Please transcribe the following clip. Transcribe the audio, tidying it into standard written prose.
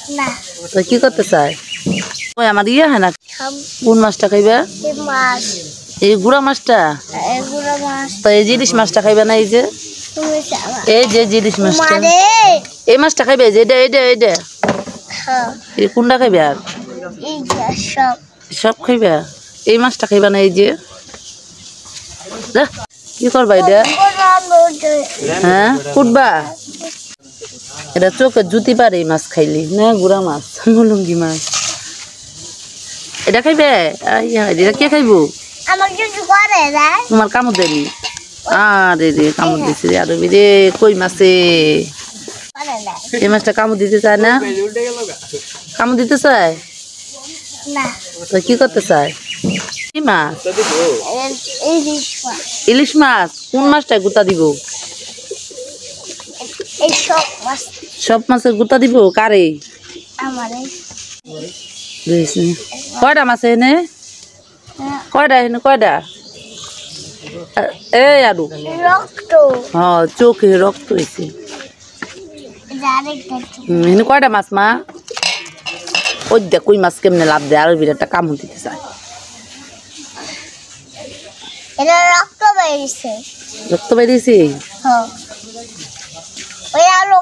না তো কি করতে চাই ওই আমার ইয়ে হয় না কোন মাছটা খাইবা মাছ এই গুড়া মাছটা এগুলো মাছ তো এই জিলিশ মাছটা খাইবা না এই যে তুমি চাবা এই যে জিলিশ মাছটা মারে এই মাছটা খাইবে যে এটা এটা এটা হ্যাঁ এই কোনটা খাইবে আর এই যে সব সব খাইবা এই মাছটা খাইবা না এই যে কি করবা এটা হ্যাঁ কুটবা এটা চোখে জুতি পারে এই মাছ খাইলি না গুড়া মাছ মুলুঙ্গি মাছ এটা খাইবে এটা কে খাইবো আমার কিছু করে না তোমার কামড় দেনি আরে রে কামড় দিছে রে আরবি রে কই মাছে করে না এই মাছটা কামড় দিতে চায় না কামড় দিতে চায় না তো কি করতে চায় কি মাছ ইলিশ মাছ ইলিশ মাছ কোন মাছটা গুতা দিব এই সব মাছ সব মাছের গুতা দিব কারে আমারে কয়টা মাছ এনে কয়টা এনে কয়টা এই আরু রক্ত হ্যাঁ চোখে রক্ত হয়েছে এনে কয়টা মাছ মা ওই দেখ কই মাছ কেমনে লাভ দেয় আরো বিরাটটা কামড় দিতে চায় এটা রক্ত বেরিয়েছে রক্ত বেরিয়েছে হ্যাঁ ওই আলো